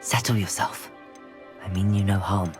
Settle yourself. I mean you no harm.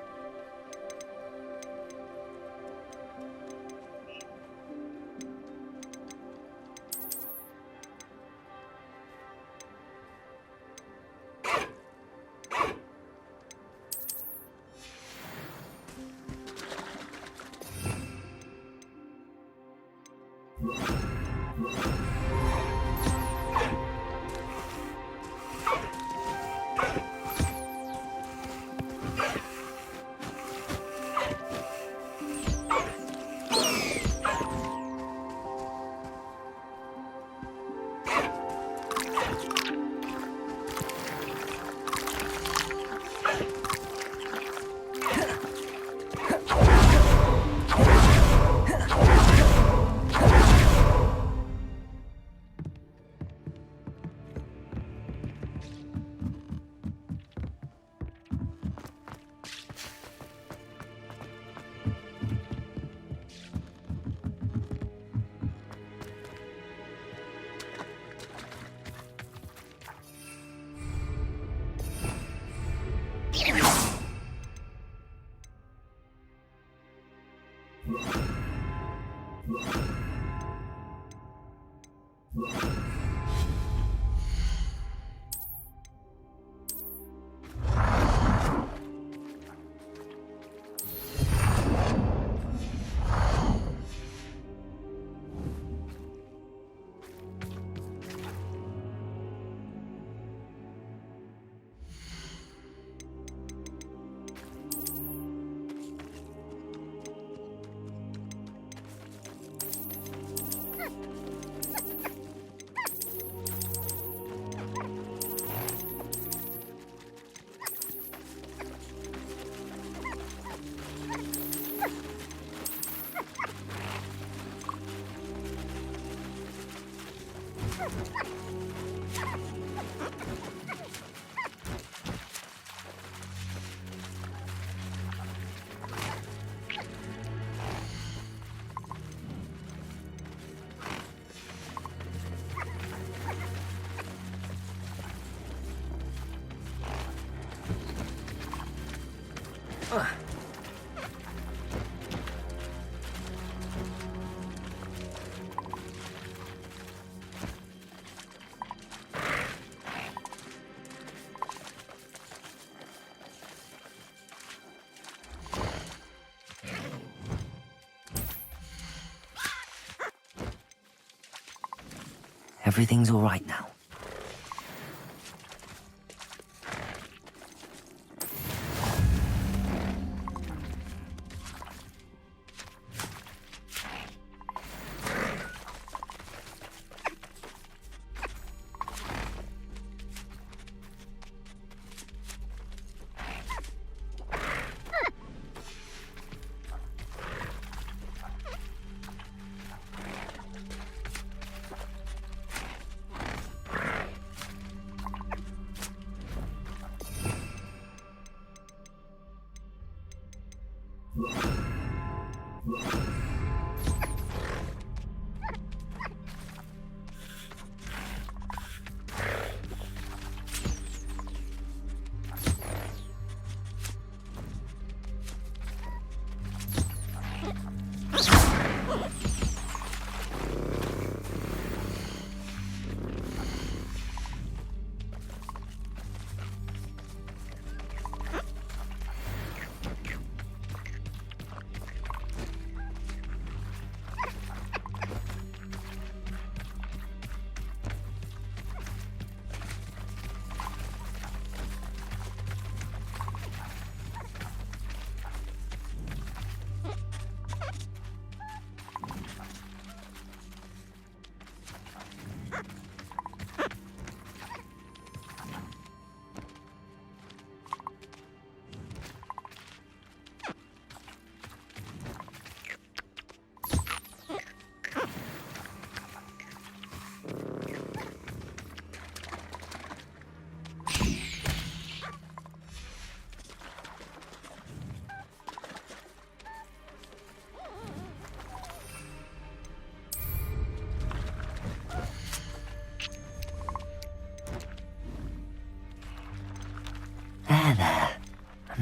Everything's all right now.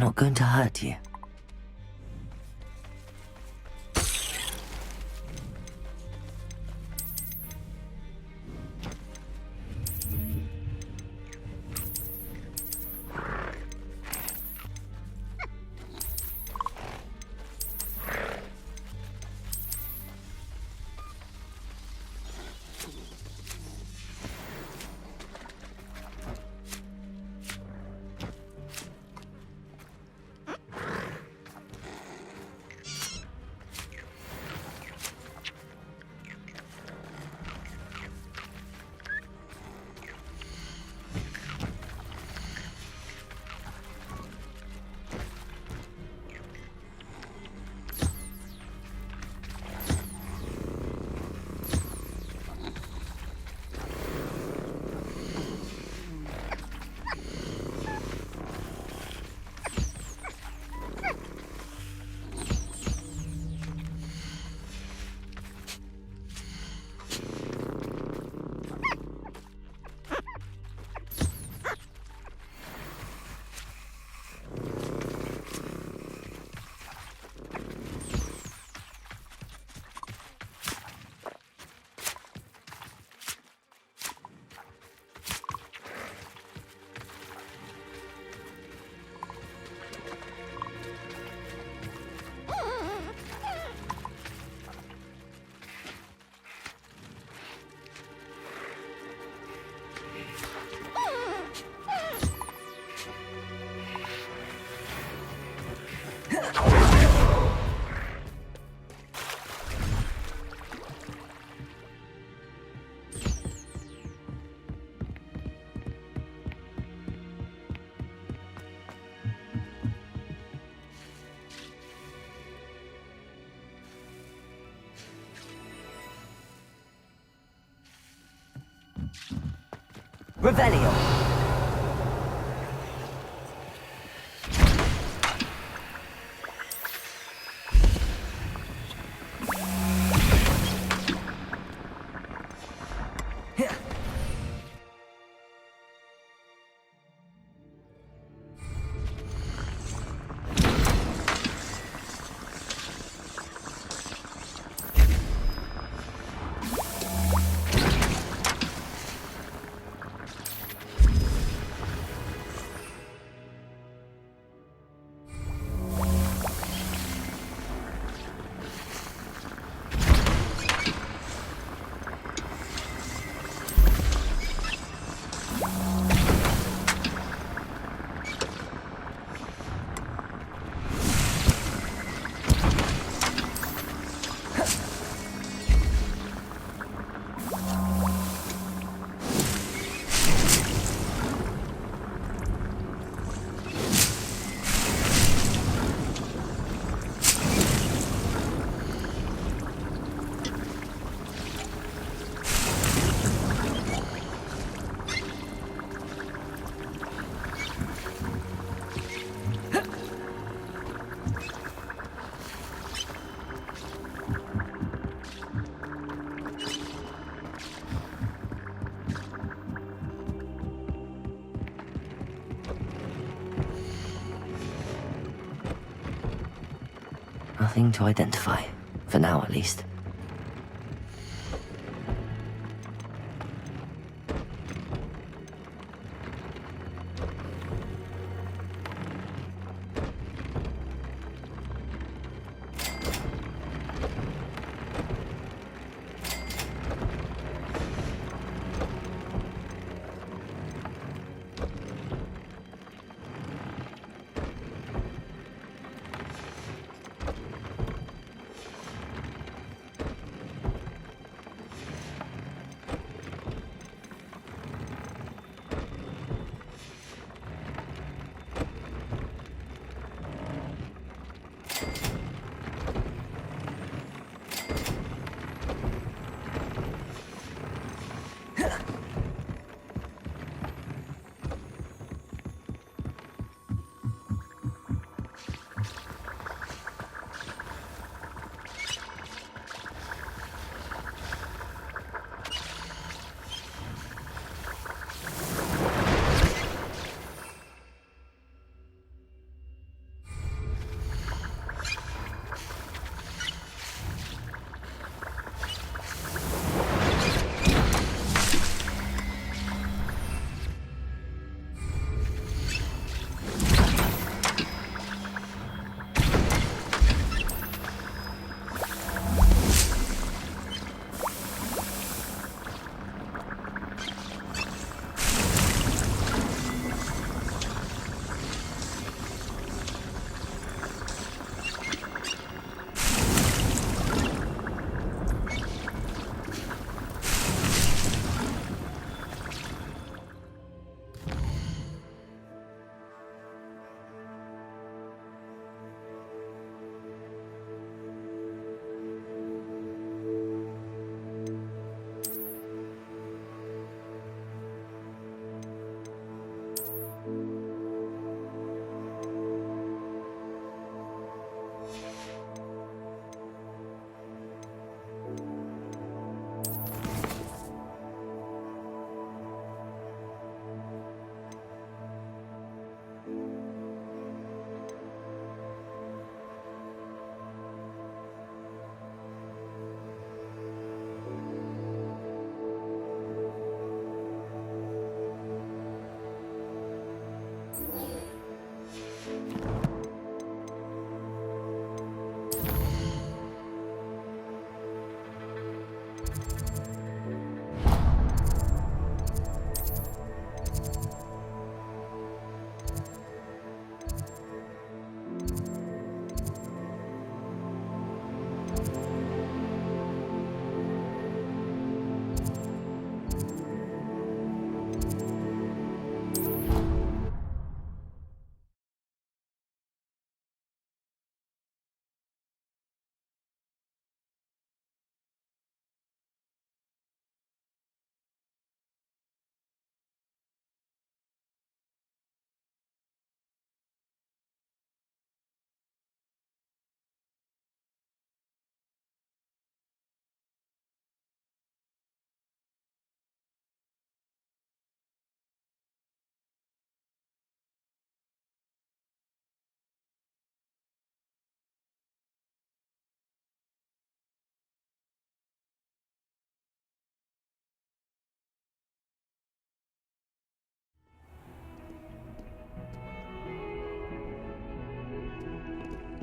not going to hurt you. Revelio. Nothing to identify, for now at least.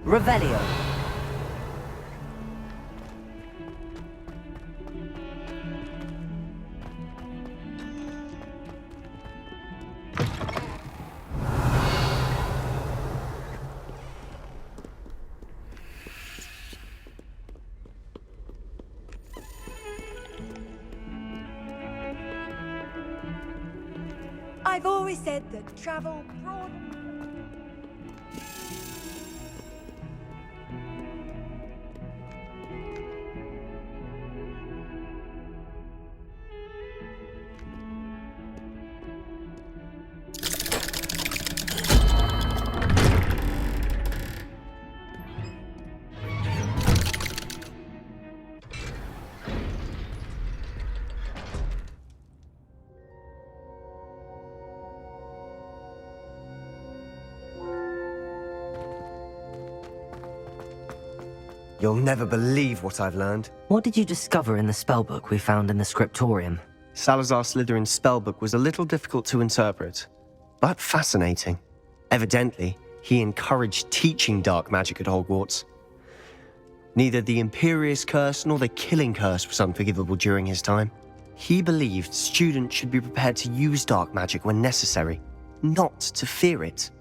Revelio. I've always said that travel broad... You'll never believe what I've learned. What did you discover in the spellbook we found in the scriptorium? Salazar Slytherin's spellbook was a little difficult to interpret, but fascinating. Evidently, he encouraged teaching dark magic at Hogwarts. Neither the Imperious Curse nor the Killing Curse was unforgivable during his time. He believed students should be prepared to use dark magic when necessary, not to fear it.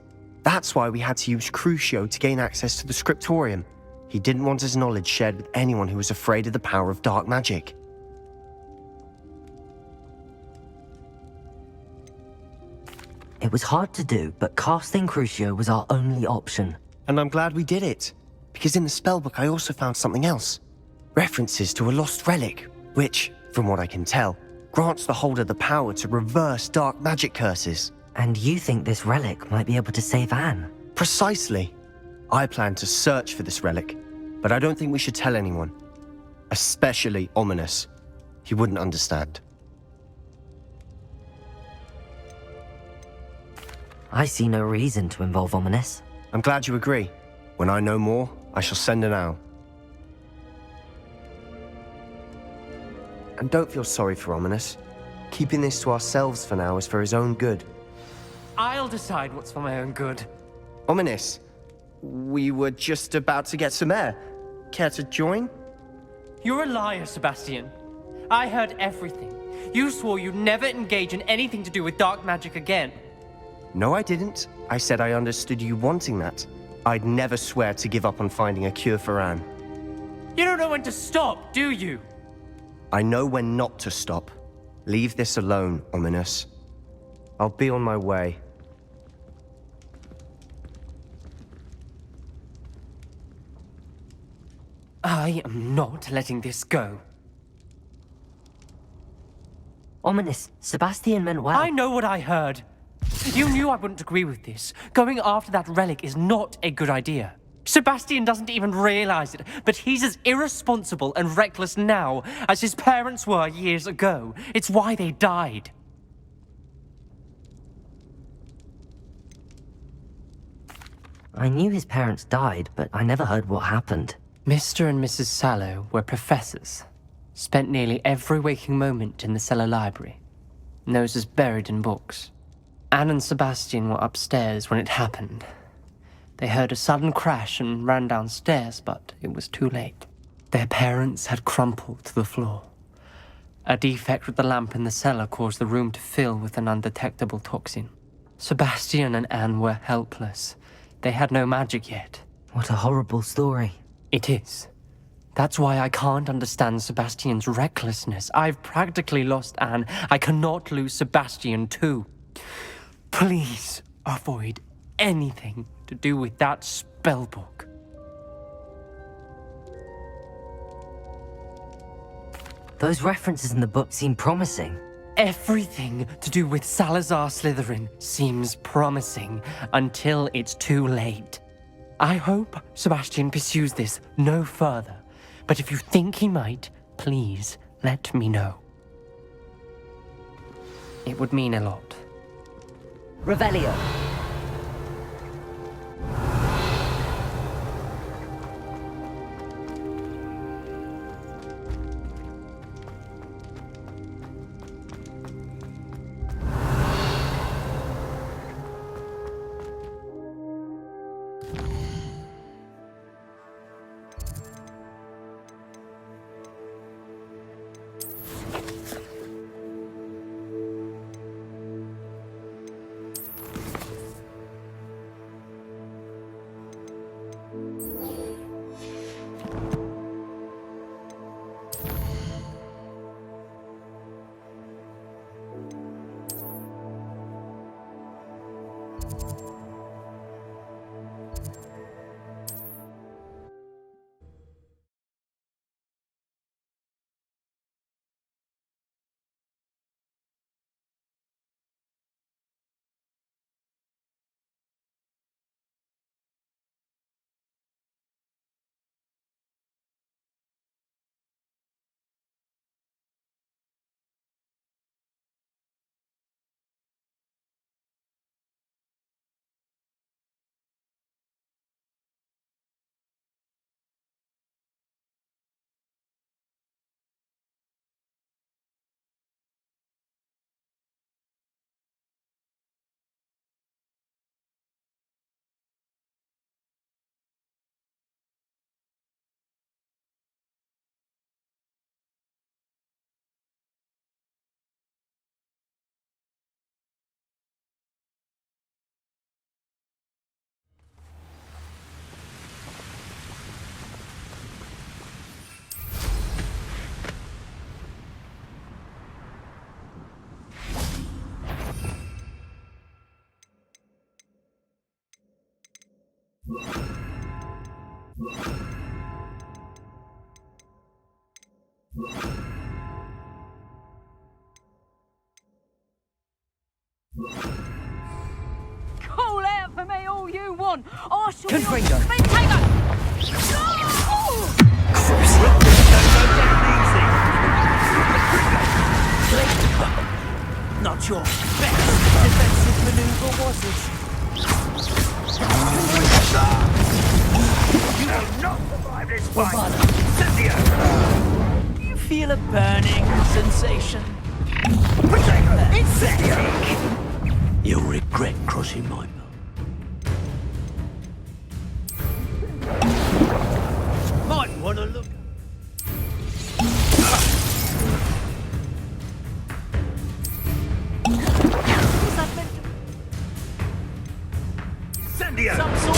That's why we had to use Crucio to gain access to the scriptorium. He didn't want his knowledge shared with anyone who was afraid of the power of dark magic. It was hard to do, but casting Crucio was our only option. And I'm glad we did it, because in the spellbook I also found something else. References to a lost relic, which, from what I can tell, grants the holder the power to reverse dark magic curses. And you think this relic might be able to save Anne? Precisely. I plan to search for this relic, but I don't think we should tell anyone. Especially Ominous. He wouldn't understand. I see no reason to involve Ominous. I'm glad you agree. When I know more, I shall send an owl. And don't feel sorry for Ominous. Keeping this to ourselves for now is for his own good. I'll decide what's for my own good. Ominous, we were just about to get some air. Care to join? You're a liar, Sebastian. I heard everything. You swore you'd never engage in anything to do with dark magic again. No, I didn't. I said I understood you wanting that. I'd never swear to give up on finding a cure for Anne. You don't know when to stop, do you? I know when not to stop. Leave this alone, Ominous. I'll be on my way. I am not letting this go. Ominous, Sebastian meant well. I know what I heard. You knew I wouldn't agree with this. Going after that relic is not a good idea. Sebastian doesn't even realize it, but he's as irresponsible and reckless now as his parents were years ago. It's why they died. I knew his parents died, but I never heard what happened. Mr. and Mrs. Sallow were professors. Spent nearly every waking moment in the cellar library. Noses buried in books. Anne and Sebastian were upstairs when it happened. They heard a sudden crash and ran downstairs, but it was too late. Their parents had crumpled to the floor. A defect with the lamp in the cellar caused the room to fill with an undetectable toxin. Sebastian and Anne were helpless. They had no magic yet. What a horrible story. It is. That's why I can't understand Sebastian's recklessness. I've practically lost Anne. I cannot lose Sebastian too. Please avoid anything to do with that spellbook. Those references in the book seem promising. Everything to do with Salazar Slytherin seems promising until it's too late. I hope Sebastian pursues this no further, but if you think he might, please let me know. It would mean a lot. Revelio. Call out for me all you want. I shall Confringo. not spectator. Not your best defensive maneuver, was it? You will not survive this fight! Cynthia! You feel a burning sensation? Pathetic! You'll regret crossing my path. Might want to look. Some sort.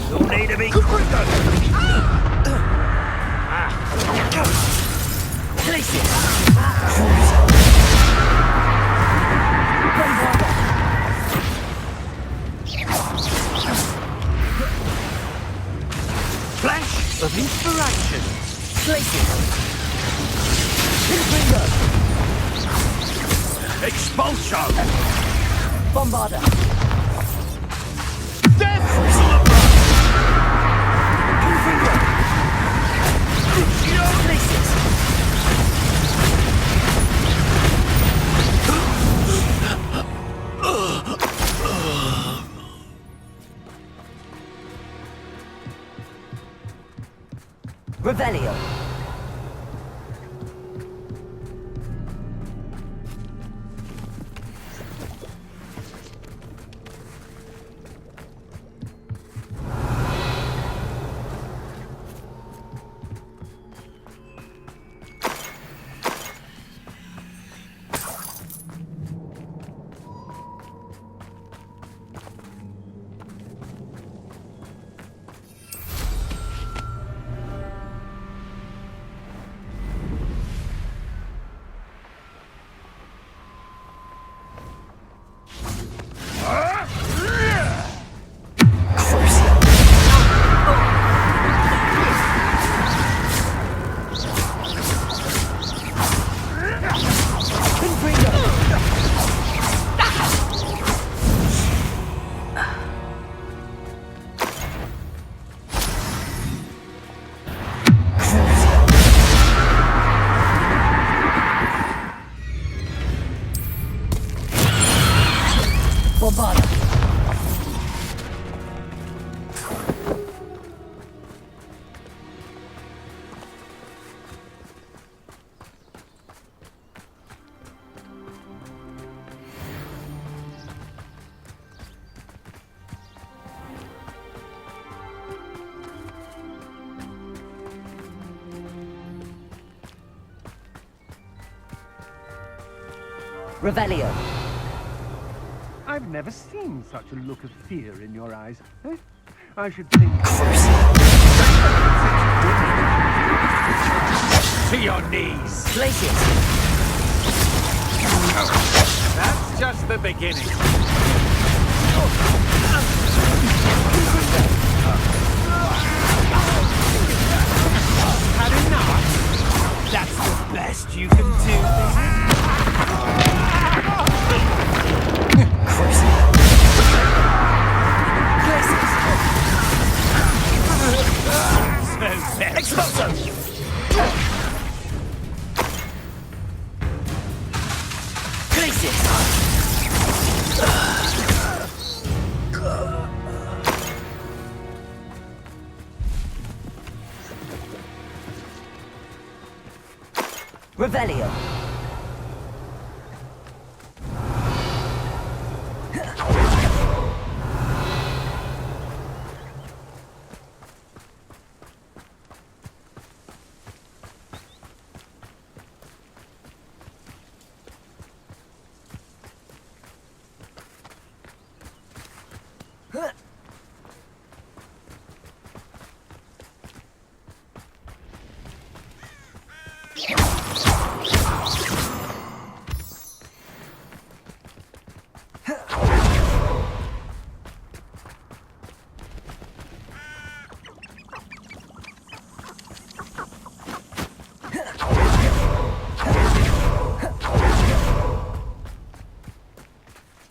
You'll need to be quicker. Place it. Flash of inspiration. Place it. Expulsion. Bombarder. Death to the blood. Revelio. Bombarder. Revelio. I've never seen such a look of fear in your eyes. Eh? I should think... To your knees! Place it. just the beginning. Had enough? That's the best you can do, is it? Exploso! Revelio.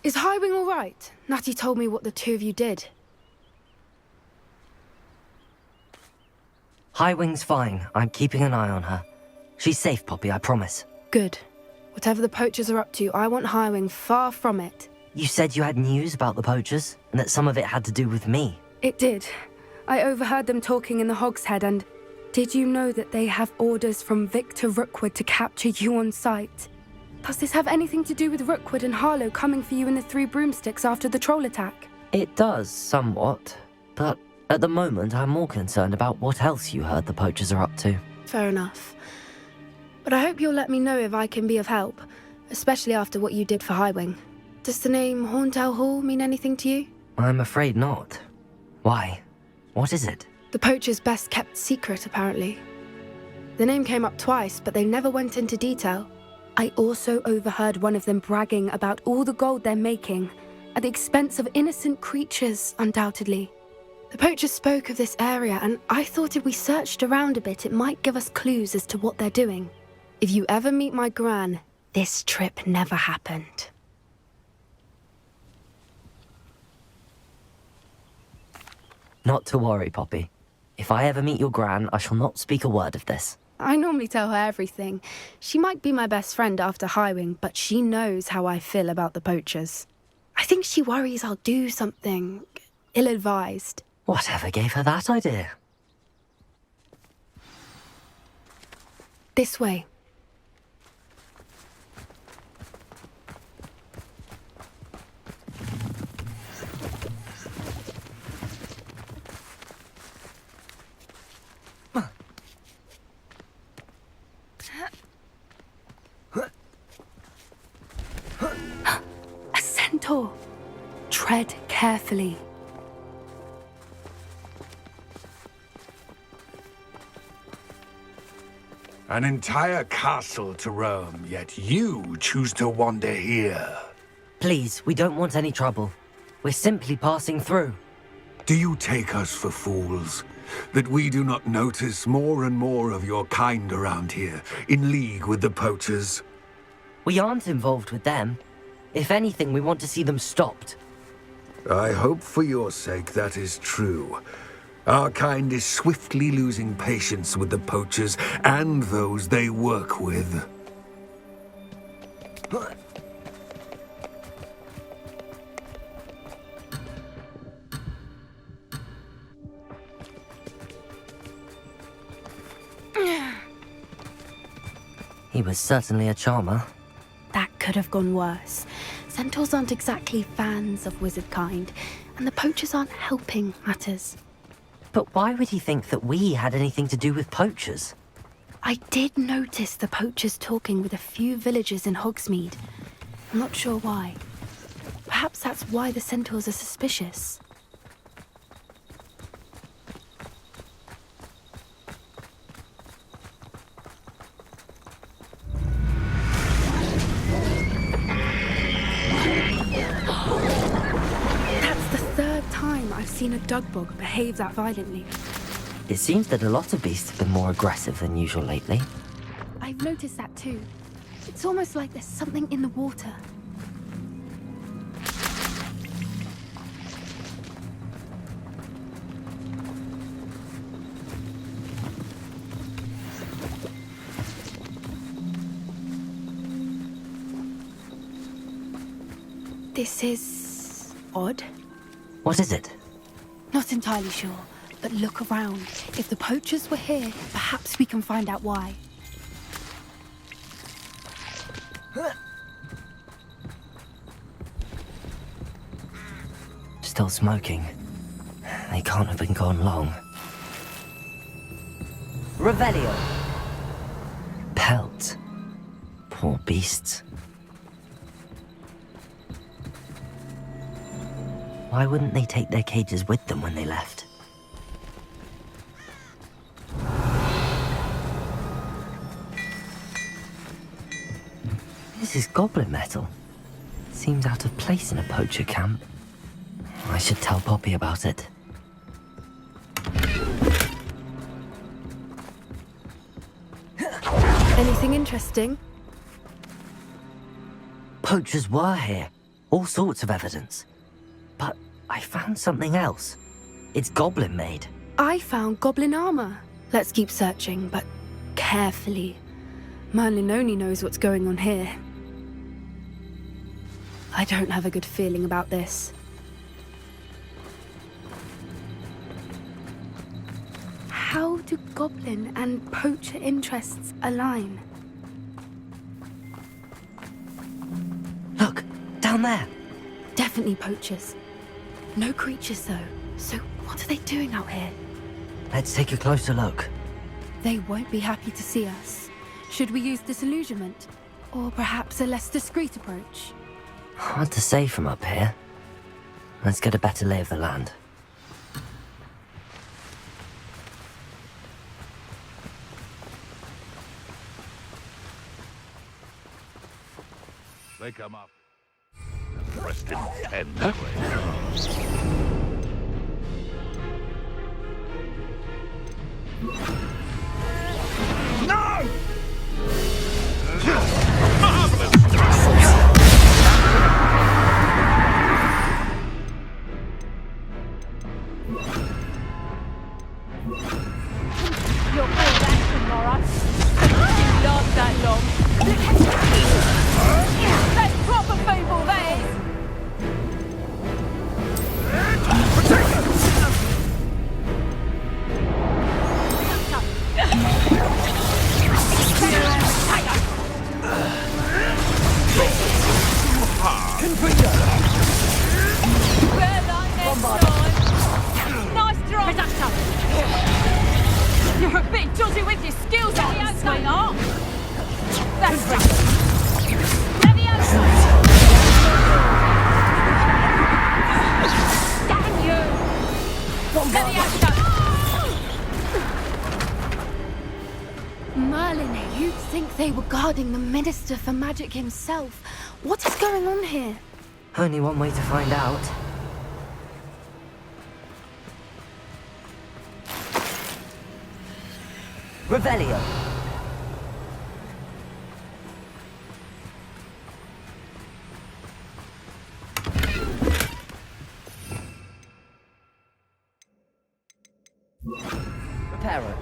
Is Highwing all right? Natty told me what the two of you did. Highwing's fine. I'm keeping an eye on her. She's safe, Poppy, I promise. Good. Whatever the poachers are up to, I want Highwing far from it. You said you had news about the poachers, and that some of it had to do with me. It did. I overheard them talking in the Hogshead, and did you know that they have orders from Victor Rookwood to capture you on sight? Does this have anything to do with Rookwood and Harlow coming for you in the Three Broomsticks after the troll attack? It does, somewhat. But at the moment, I'm more concerned about what else you heard the poachers are up to. Fair enough. But I hope you'll let me know if I can be of help, especially after what you did for Highwing. Does the name Horntail Hall mean anything to you? I'm afraid not. Why? What is it? The poachers' best kept secret, apparently. The name came up twice, but they never went into detail. I also overheard one of them bragging about all the gold they're making, at the expense of innocent creatures, undoubtedly. The poachers spoke of this area, and I thought if we searched around a bit, it might give us clues as to what they're doing. If you ever meet my gran, this trip never happened. Not to worry, Poppy. If I ever meet your gran, I shall not speak a word of this. I normally tell her everything. She might be my best friend after Highwing, but she knows how I feel about the poachers. I think she worries I'll do something ill-advised. Whatever gave her that idea? This way. A centaur. Tread carefully. An entire castle to roam, yet you choose to wander here. Please, we don't want any trouble. We're simply passing through. Do you take us for fools? That we do not notice more and more of your kind around here, in league with the poachers? We aren't involved with them. If anything, we want to see them stopped. I hope for your sake that is true. Our kind is swiftly losing patience with the poachers and those they work with. He was certainly a charmer. That could have gone worse. Centaurs aren't exactly fans of wizard kind, and the poachers aren't helping matters. But why would he think that we had anything to do with poachers? I did notice the poachers talking with a few villagers in Hogsmeade. I'm not sure why. Perhaps that's why the centaurs are suspicious. seen a dugbog behave that violently. It seems that a lot of beasts have been more aggressive than usual lately. I've noticed that too. It's almost like there's something in the water. This is odd. What is it? Not entirely sure, but look around. If the poachers were here, perhaps we can find out why. Still smoking. They can't have been gone long. Revelio. Pelt. Poor beasts. Why wouldn't they take their cages with them when they left? This is goblin metal. Seems out of place in a poacher camp. I should tell Poppy about it. Anything interesting? Poachers were here. All sorts of evidence. But I found something else. It's goblin made. I found goblin armor. Let's keep searching, but carefully. Merlin only knows what's going on here. I don't have a good feeling about this. How do goblin and poacher interests align? Look, down there. Definitely poachers. No creatures though. So what are they doing out here? Let's take a closer look. They won't be happy to see us. Should we use disillusionment? Or perhaps a less discreet approach? Hard to say from up here. Let's get a better lay of the land. They come up. Pressed in 10 No! You're all action, Laura. Didn't last that long. That's proper people, that is. Bear that next time. Nice drop. You're a bit dodgy with your skills, sweetheart. That's Leviosa. Damn you. Leviosa. Merlin, you'd think they were guarding the Minister for Magic himself. What is going on here? Only one way to find out. Revelio. Reparo.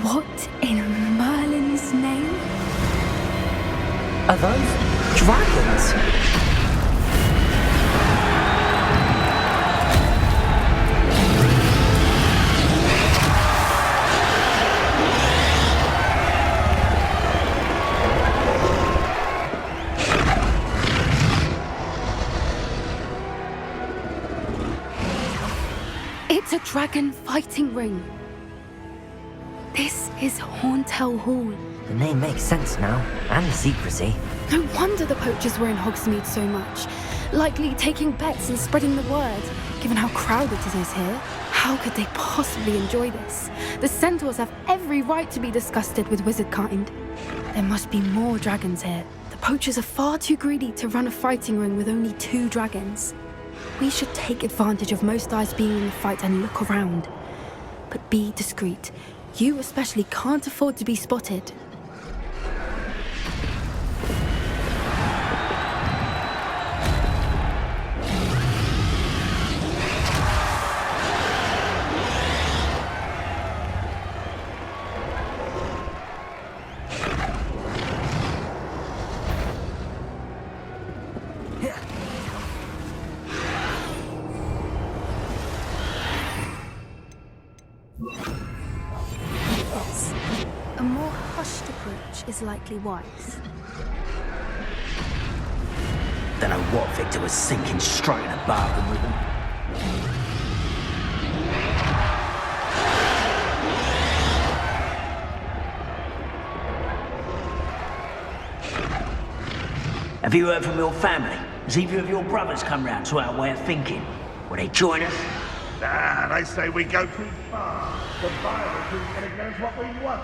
What in Merlin's name? Are those dragons? dragon fighting ring. This is Horntail Hall. The name makes sense now, and the secrecy. No wonder the poachers were in Hogsmeade so much. Likely taking bets and spreading the word, given how crowded it is here. How could they possibly enjoy this? The centaurs have every right to be disgusted with wizard kind. There must be more dragons here. The poachers are far too greedy to run a fighting ring with only 2 dragons. We should take advantage of most eyes being in the fight and look around. But be discreet. You especially can't afford to be spotted. A more hushed approach is likely wise. Don't know what Victor was sinking straight in a bargain with them. Have you heard from your family? Has either of your brothers come round to our way of thinking? Will they join us? Nah, they say we go too far. The violence is getting against what we want.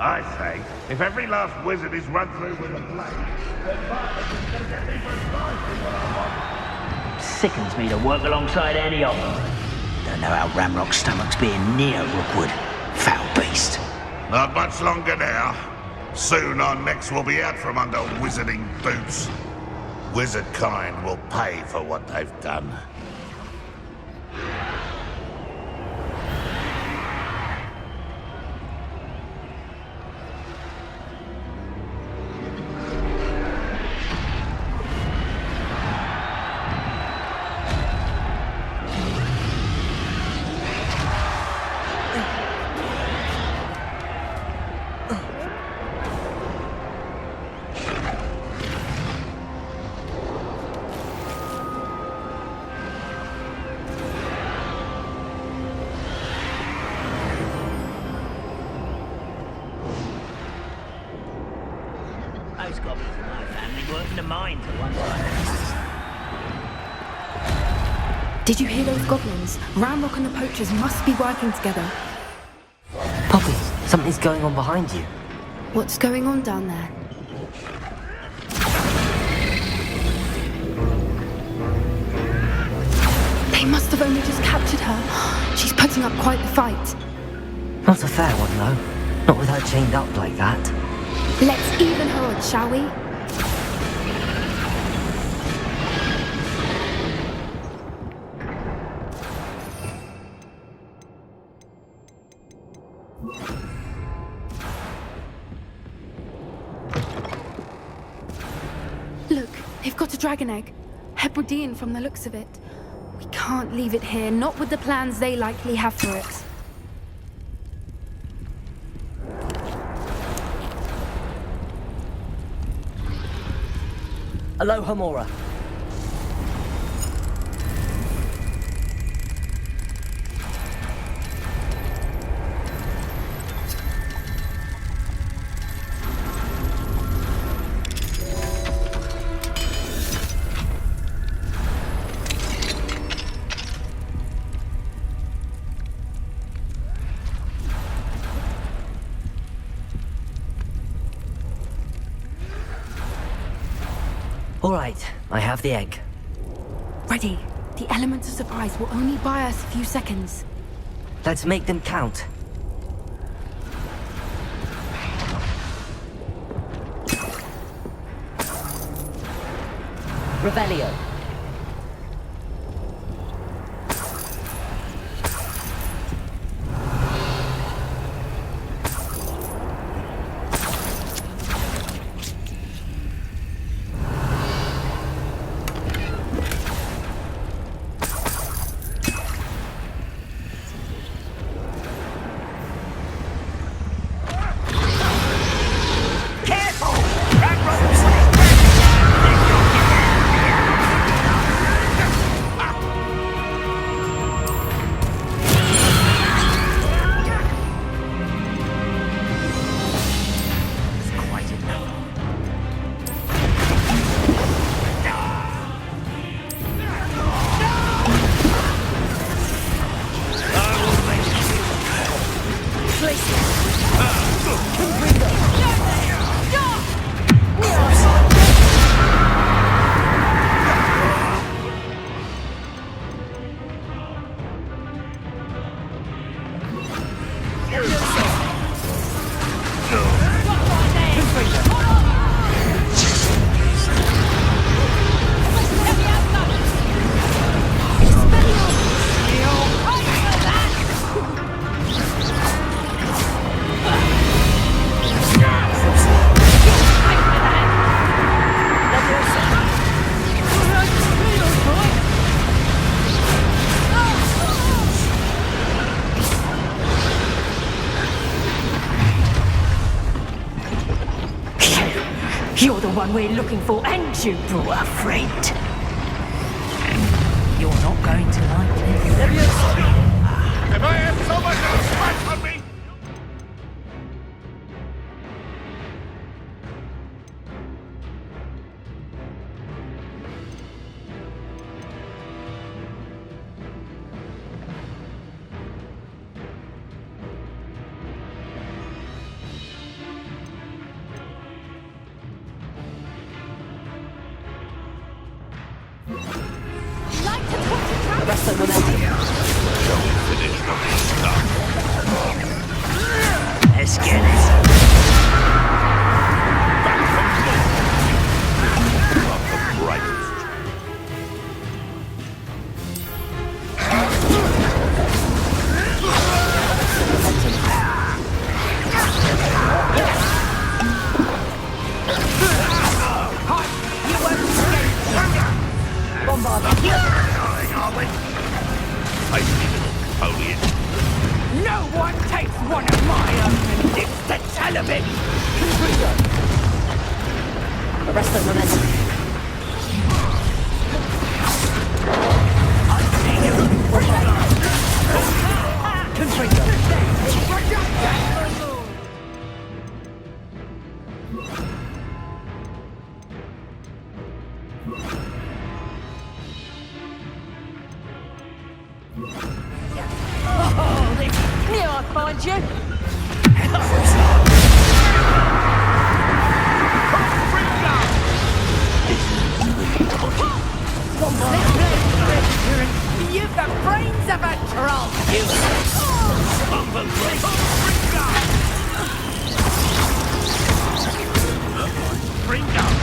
I say, if every last wizard is run through with a blade, then violence is going to get me precisely what I want. Sickens me to work alongside any of them. Don't know how Ramrock's stomach's being near Rookwood. Foul beast. Not much longer now. Soon our necks will be out from under wizarding boots. Wizard kind will pay for what they've done. Those goblins in my family worked in the mines at one time. Did you hear those goblins? Ramrock and the poachers must be working together. Poppy, something's going on behind you. What's going on down there? They must have only just captured her. She's putting up quite the fight. Not a fair one, though. Not with her chained up like that. Let's even her odds, shall we? Look, they've got a dragon egg. Hebridean from the looks of it. We can't leave it here, not with the plans they likely have for it. Aloha, Mora. All right, I have the egg. Ready. The element of surprise will only buy us a few seconds. Let's make them count. Revelio. You're the one we're looking for, and you brought a friend. You're not going to like this. If I have someone to scratch on me! Let's get it. No one takes one of my own and lives to tell of it! Arrest the momentum. Knew I'd find you. You've the brains of a troll, you. Bring down!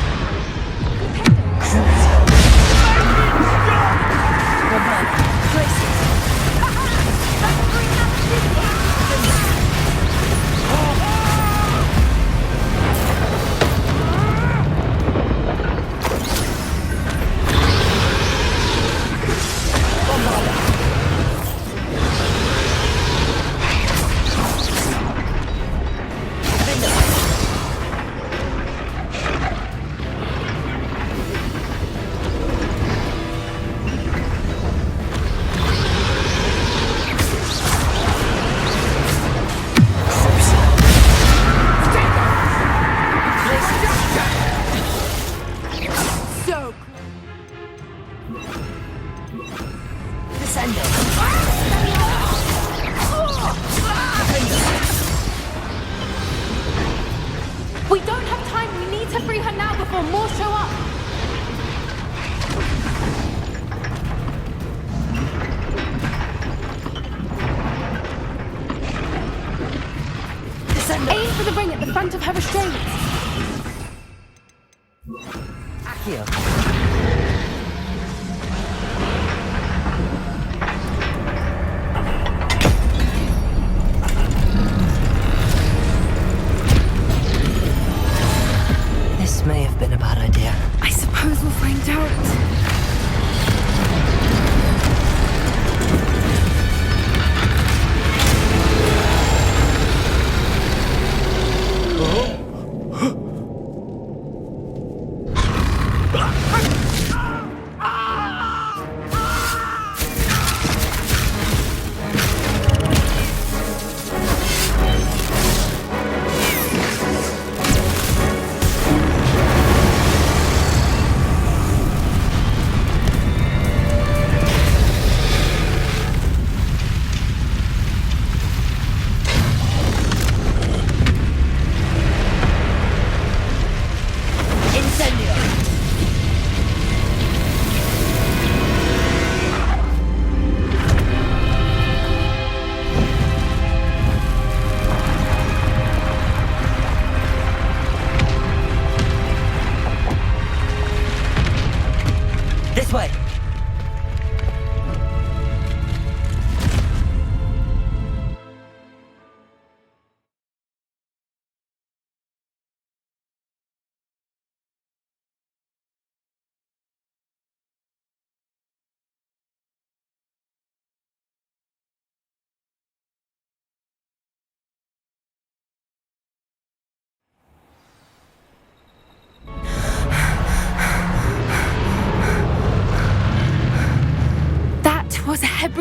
We don't have time. We need to free her now before more show up. Aim for the ring at the front of her restraints. This may have been a bad idea. I suppose we'll find out.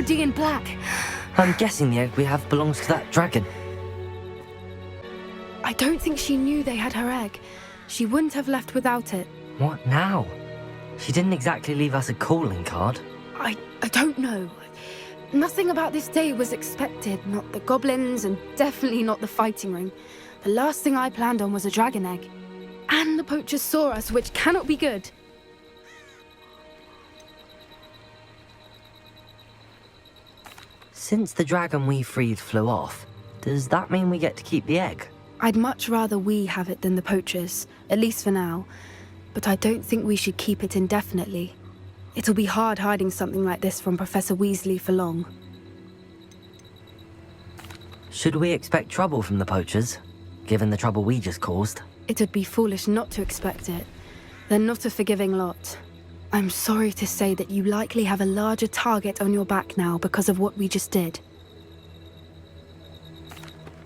D in black. I'm guessing the egg we have belongs to that dragon. I don't think she knew they had her egg. She wouldn't have left without it. What now? She didn't exactly leave us a calling card. I don't know. Nothing about this day was expected. Not the goblins, and definitely not the fighting ring. The last thing I planned on was a dragon egg. And the poachers saw us, which cannot be good. Since the dragon we freed flew off, does that mean we get to keep the egg? I'd much rather we have it than the poachers, at least for now. But I don't think we should keep it indefinitely. It'll be hard hiding something like this from Professor Weasley for long. Should we expect trouble from the poachers, given the trouble we just caused? It would be foolish not to expect it. They're not a forgiving lot. I'm sorry to say that you likely have a larger target on your back now because of what we just did.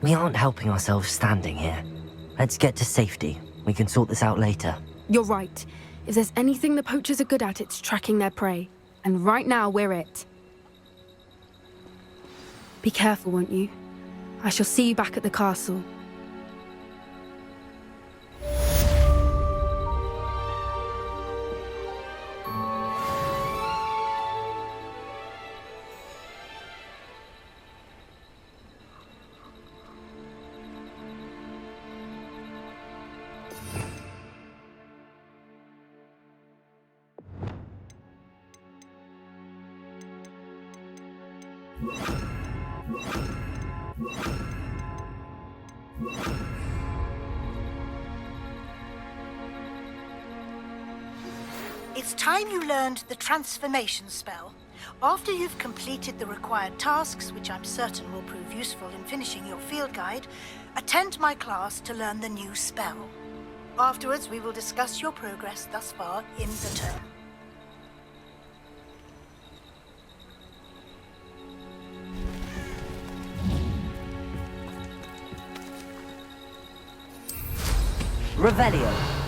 We aren't helping ourselves standing here. Let's get to safety. We can sort this out later. You're right. If there's anything the poachers are good at, it's tracking their prey. And right now, we're it. Be careful, won't you? I shall see you back at the castle. It's time you learned the transformation spell. After you've completed the required tasks, which I'm certain will prove useful in finishing your field guide, attend my class to learn the new spell. Afterwards, we will discuss your progress thus far in the term. Revelio.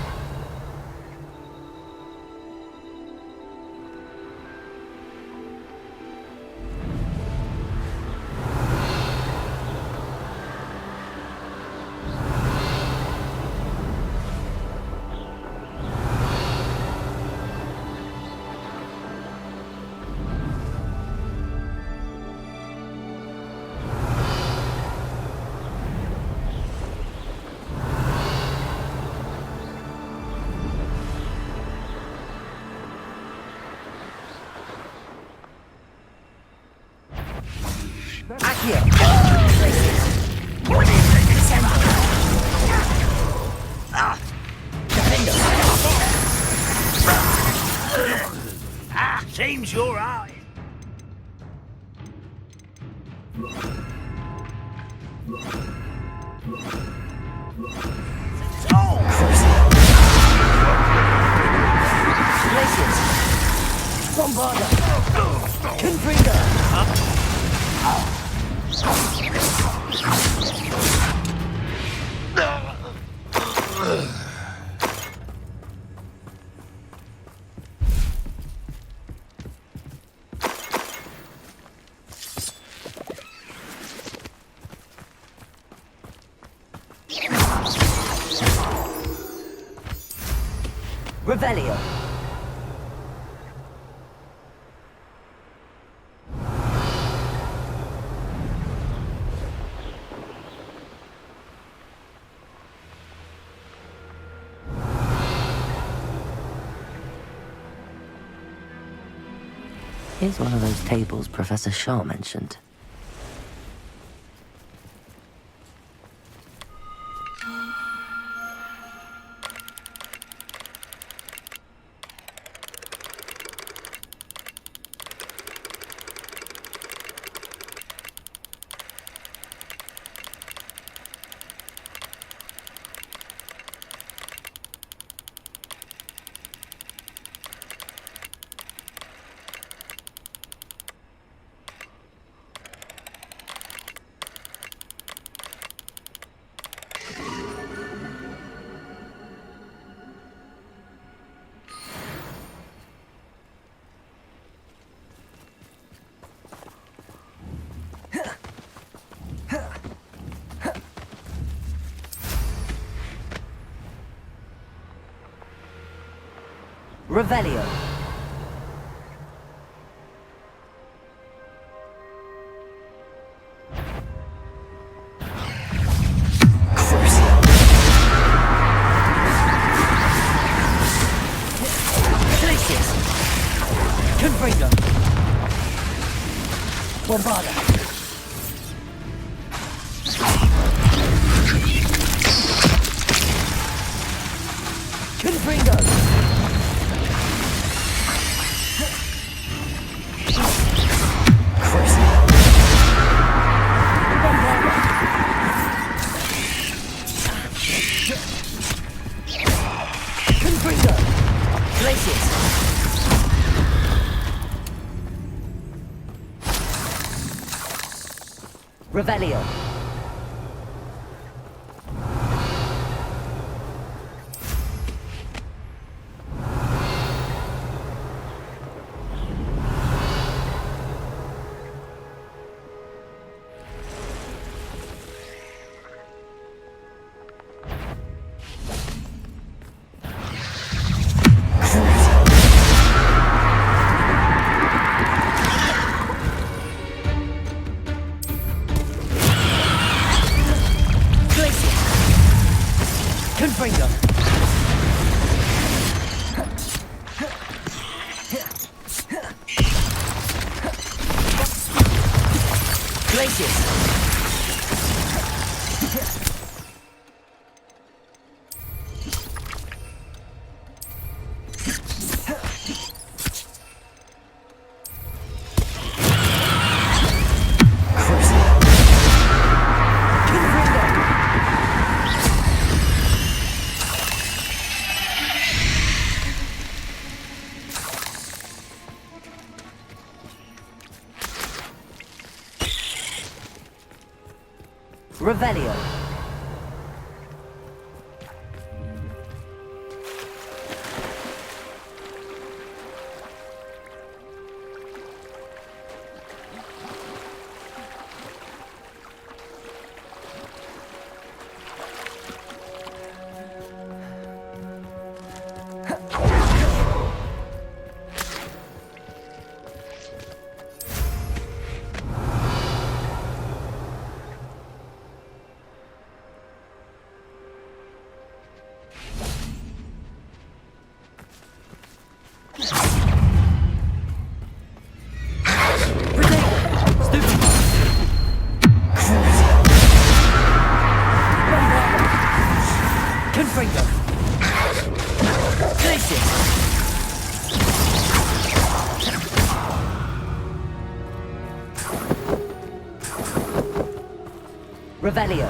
Seems you're out. Revelio. Here's one of those tables Professor Shaw mentioned. Revelio. Confringo. Bombarda. Confringo. Confringo. Glaciers. Revelio. Confringo. Glaciers. Revelio. Confringo. Glaciers. Revelio.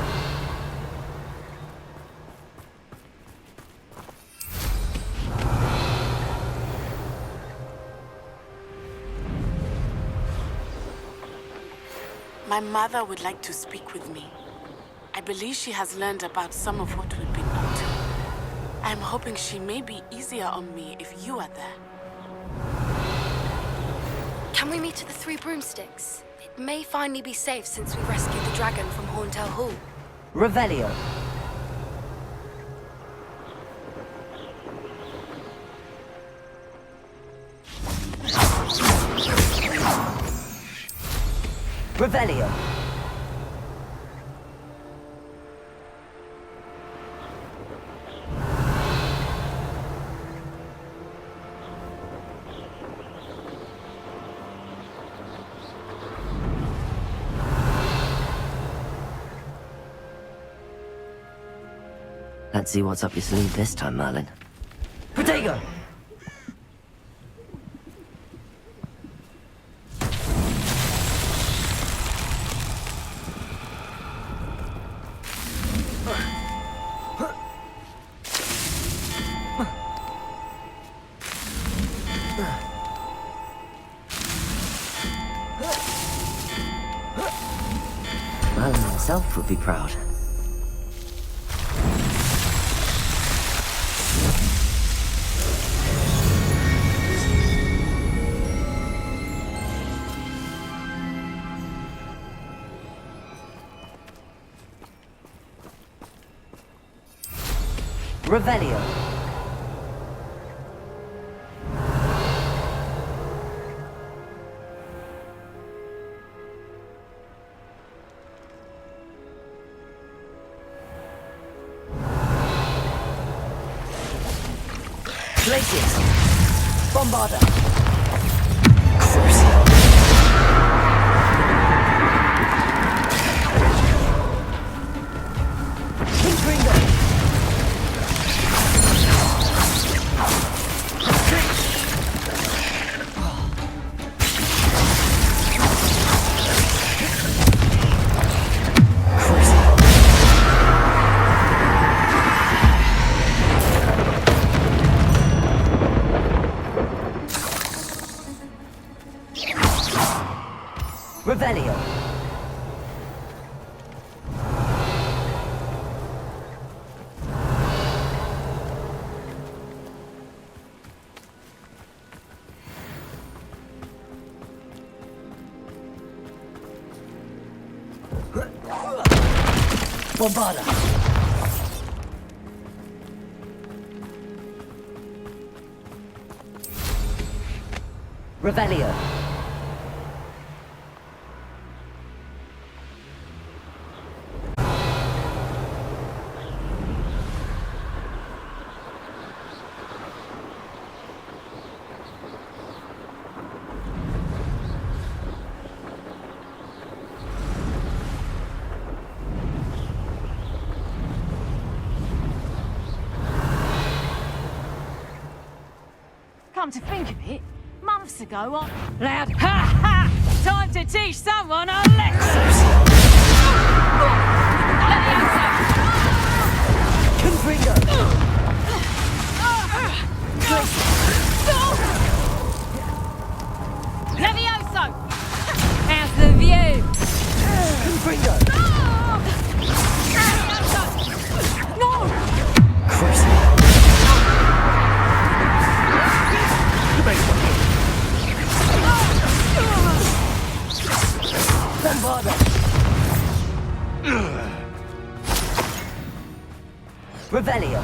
My mother would like to speak with me. I believe she has learned about some of what we've been up to. I'm hoping she may be easier on me if you are there. Can we meet at the Three Broomsticks? It may finally be safe since we rescued the dragon from Horntail Hall. Revelio. Revelio. Let's see what's up your sleeve this time, Merlin. Protego! Merlin himself would be proud. Revelio. Glacius! Bombarda! Crucio! Confringo! Revelio. Bombarda. Revelio. Come to think of it, months ago I... Loud ha ha! Time to teach someone a lesson! Confringo! Levioso! How's the view? Confringo! No! Crucio! Bombarda! Revelio!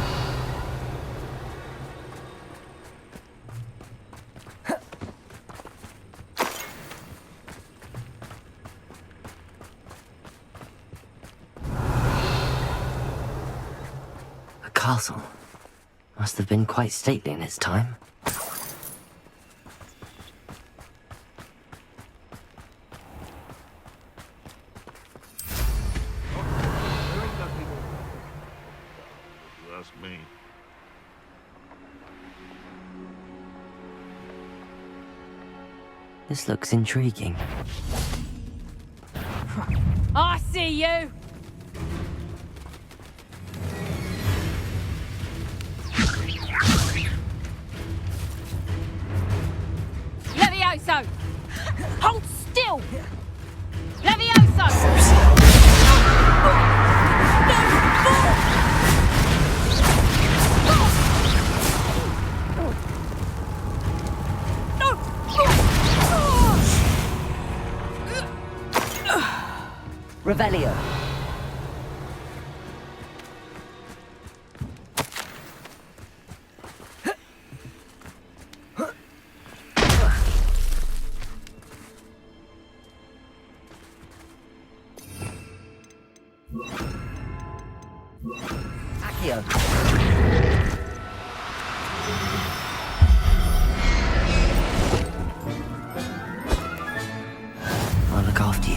A castle. Must have been quite stately in its time. That's me. This looks intriguing. I see you! Levioso! Hold still! Levioso! Revelio. Accio. I'll look after you.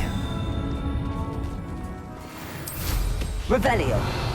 Revelio.